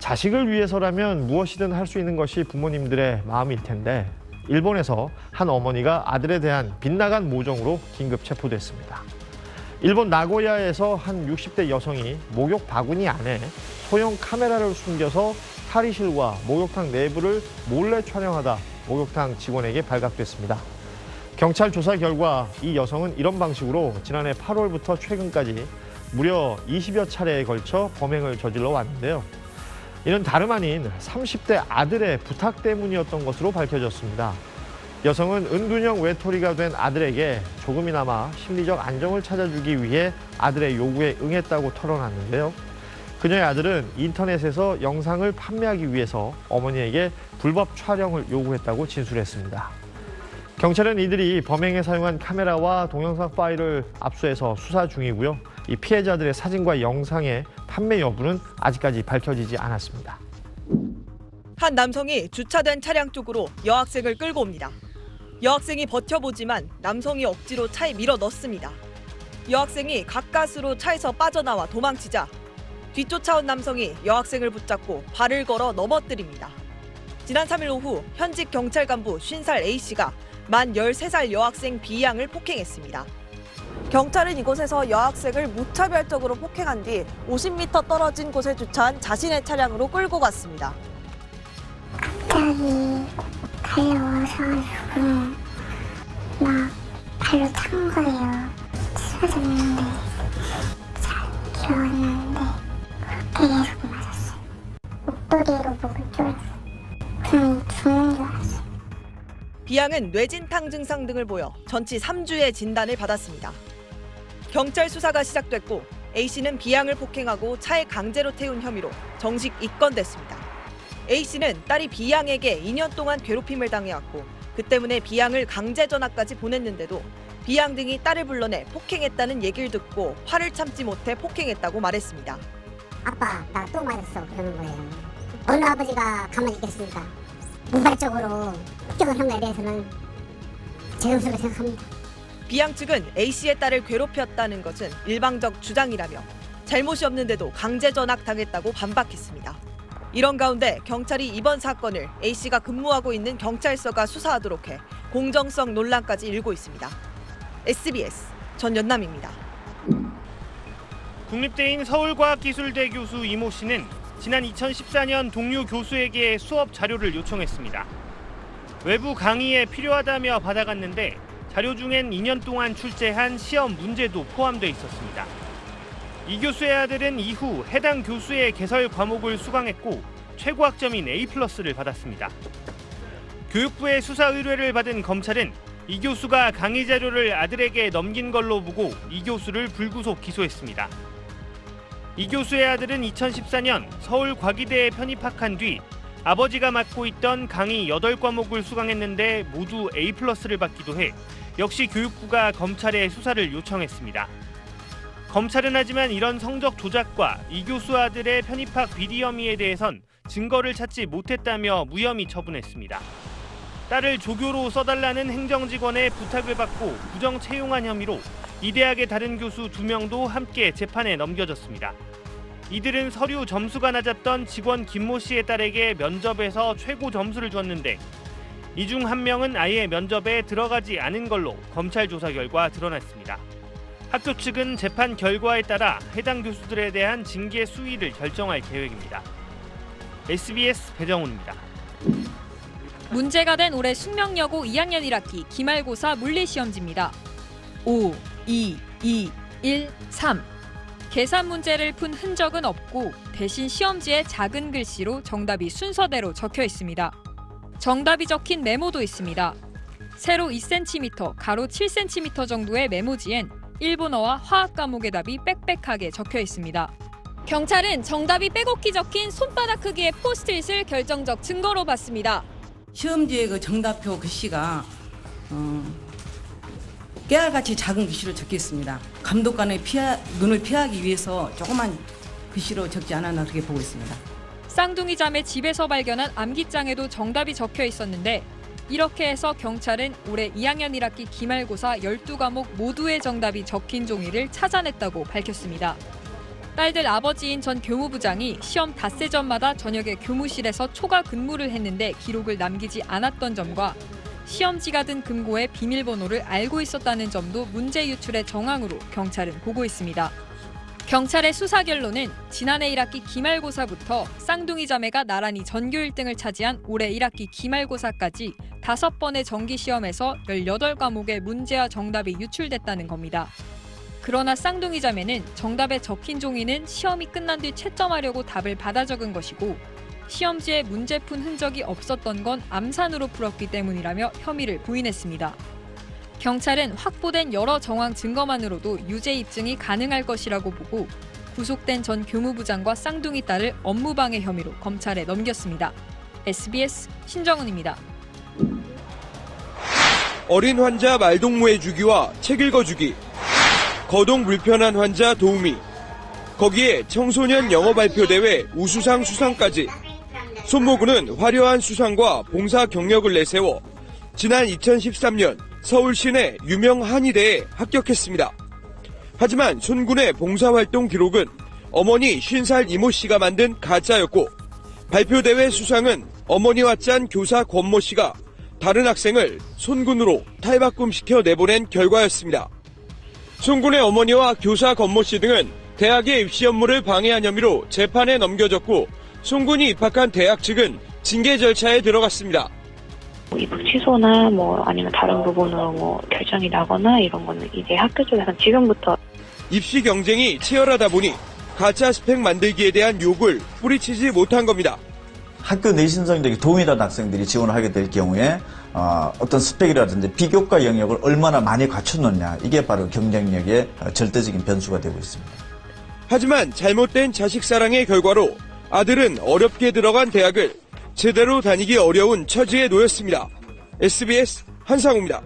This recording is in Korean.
자식을 위해서라면 무엇이든 할 수 있는 것이 부모님들의 마음일 텐데 일본에서 한 어머니가 아들에 대한 빗나간 모정으로 긴급 체포됐습니다. 일본 나고야에서 한 60대 여성이 목욕 바구니 안에 소형 카메라를 숨겨서 탈의실과 목욕탕 내부를 몰래 촬영하다 목욕탕 직원에게 발각됐습니다. 경찰 조사 결과 이 여성은 이런 방식으로 지난해 8월부터 최근까지 무려 20여 차례에 걸쳐 범행을 저질러 왔는데요. 이는 다름 아닌 30대 아들의 부탁 때문이었던 것으로 밝혀졌습니다. 여성은 은둔형 외톨이가 된 아들에게 조금이나마 심리적 안정을 찾아주기 위해 아들의 요구에 응했다고 털어놨는데요. 그녀의 아들은 인터넷에서 영상을 판매하기 위해서 어머니에게 불법 촬영을 요구했다고 진술했습니다. 경찰은 이들이 범행에 사용한 카메라와 동영상 파일을 압수해서 수사 중이고요. 이 피해자들의 사진과 영상의 판매 여부는 아직까지 밝혀지지 않았습니다. 한 남성이 주차된 차량 쪽으로 여학생을 끌고 옵니다. 여학생이 버텨보지만 남성이 억지로 차에 밀어 넣습니다. 여학생이 가까스로 차에서 빠져나와 도망치자 뒤쫓아온 남성이 여학생을 붙잡고 발을 걸어 넘어뜨립니다. 지난 3일 오후 현직 경찰 간부 50살 A씨가 만 13살 여학생 B양을 폭행했습니다. 경찰은 이곳에서 여학생을 무차별적으로 폭행한 뒤 50m 떨어진 곳에 주차한 자신의 차량으로 끌고 갔습니다. 갑자기 달려와서 막 발로 찬 거예요. 쓰러졌는데 잘 기억 안 나는데 그렇게 계속 맞았어요. 목도리로 목을 쪼였어요. 그냥 죽는 줄 알았어요. B양은 뇌진탕 증상 등을 보여 전치 3주의 진단을 받았습니다. 경찰 수사가 시작됐고 A씨는 B양을 폭행하고 차에 강제로 태운 혐의로 정식 입건됐습니다. A씨는 딸이 B양에게 2년 동안 괴롭힘을 당해왔고 그 때문에 B양을 강제 전학까지 보냈는데도 B양 등이 딸을 불러내 폭행했다는 얘기를 듣고 화를 참지 못해 폭행했다고 말했습니다. 아빠 나 또 맞았어 그러는 거예요. 어느 아버지가 가만히 있겠습니까? 무발적으로 폭격한 형에 대해서는 죄송스럽게 생각합니다. B양 측은 A씨의 딸을 괴롭혔다는 것은 일방적 주장이라며 잘못이 없는데도 강제 전학 당했다고 반박했습니다. 이런 가운데 경찰이 이번 사건을 A씨가 근무하고 있는 경찰서가 수사하도록 해 공정성 논란까지 일고 있습니다. SBS 전연남입니다. 국립대인 서울과학기술대 교수 이모 씨는 지난 2014년 동료 교수에게 수업 자료를 요청했습니다. 외부 강의에 필요하다며 받아갔는데 자료 중엔 2년 동안 출제한 시험 문제도 포함돼 있었습니다. 이 교수의 아들은 이후 해당 교수의 개설 과목을 수강했고 최고 학점인 A+를 받았습니다. 교육부의 수사 의뢰를 받은 검찰은 이 교수가 강의 자료를 아들에게 넘긴 걸로 보고 이 교수를 불구속 기소했습니다. 이 교수의 아들은 2014년 서울과기대에 편입학한 뒤 아버지가 맡고 있던 강의 8과목을 수강했는데 모두 A+를 받기도 해 역시 교육부가 검찰에 수사를 요청했습니다. 검찰은 하지만 이런 성적 조작과 이 교수 아들의 편입학 비리 혐의에 대해선 증거를 찾지 못했다며 무혐의 처분했습니다. 딸을 조교로 써달라는 행정직원의 부탁을 받고 부정 채용한 혐의로 이 대학의 다른 교수 2명도 함께 재판에 넘겨졌습니다. 이들은 서류 점수가 낮았던 직원 김모 씨의 딸에게 면접에서 최고 점수를 줬는데 이 중 한 명은 아예 면접에 들어가지 않은 걸로 검찰 조사 결과 드러났습니다. 학교 측은 재판 결과에 따라 해당 교수들에 대한 징계 수위를 결정할 계획입니다. SBS 배정훈입니다. 문제가 된 올해 숙명여고 2학년 1학기 기말고사 물리시험지입니다. 5, 2, 1, 3. 계산 문제를 푼 흔적은 없고 대신 시험지에 작은 글씨로 정답이 순서대로 적혀 있습니다. 정답이 적힌 메모도 있습니다. 세로 2cm, 가로 7cm 정도의 메모지엔 일본어와 화학 과목의 답이 빽빽하게 적혀 있습니다. 경찰은 정답이 빼곡히 적힌 손바닥 크기의 포스트잇을 결정적 증거로 봤습니다. 시험지에 그 정답표 글씨가 깨알같이 작은 글씨로 적혀 있습니다. 감독관의 눈을 피하기 위해서 조그만 글씨로 적지 않았나 그렇게 보고 있습니다. 쌍둥이 자매 집에서 발견한 암기장에도 정답이 적혀 있었는데 이렇게 해서 경찰은 올해 2학년 1학기 기말고사 12과목 모두의 정답이 적힌 종이를 찾아냈다고 밝혔습니다. 딸들 아버지인 전 교무부장이 시험 닷새 전마다 저녁에 교무실에서 초과 근무를 했는데 기록을 남기지 않았던 점과 시험지가 든 금고의 비밀번호를 알고 있었다는 점도 문제 유출의 정황으로 경찰은 보고 있습니다. 경찰의 수사 결론은 지난해 1학기 기말고사부터 쌍둥이 자매가 나란히 전교 1등을 차지한 올해 1학기 기말고사까지 5번의 정기시험에서 18과목의 문제와 정답이 유출됐다는 겁니다. 그러나 쌍둥이 자매는 정답에 적힌 종이는 시험이 끝난 뒤 채점하려고 답을 받아 적은 것이고 시험지에 문제 푼 흔적이 없었던 건 암산으로 풀었기 때문이라며 혐의를 부인했습니다. 경찰은 확보된 여러 정황 증거만으로도 유죄 입증이 가능할 것이라고 보고 구속된 전 교무부장과 쌍둥이 딸을 업무방해 혐의로 검찰에 넘겼습니다. SBS 신정은입니다. 어린 환자 말동무해 주기와 책 읽어주기, 거동 불편한 환자 도우미, 거기에 청소년 영어 발표 대회 우수상 수상까지 손모구는 화려한 수상과 봉사 경력을 내세워 지난 2013년 서울 시내 유명 한의대에 합격했습니다. 하지만 손군의 봉사활동 기록은 어머니 50살 이모 씨가 만든 가짜였고 발표대회 수상은 어머니와 짠 교사 권모 씨가 다른 학생을 손군으로 탈바꿈시켜 내보낸 결과였습니다. 손군의 어머니와 교사 권모 씨 등은 대학의 입시 업무를 방해한 혐의로 재판에 넘겨졌고 손군이 입학한 대학 측은 징계 절차에 들어갔습니다. 입학 취소나 아니면 다른 부분으로 결정이 나거나 이런 거는 이제 학교 쪽에서 지금부터 입시 경쟁이 치열하다 보니 가짜 스펙 만들기에 대한 욕을 뿌리치지 못한 겁니다. 학교 내신성적인 도움이 되는 학생들이 지원을 하게 될 경우에 어떤 스펙이라든지 비교과 영역을 얼마나 많이 갖췄느냐, 이게 바로 경쟁력의 절대적인 변수가 되고 있습니다. 하지만 잘못된 자식 사랑의 결과로 아들은 어렵게 들어간 대학을 제대로 다니기 어려운 처지에 놓였습니다. SBS 한상우입니다.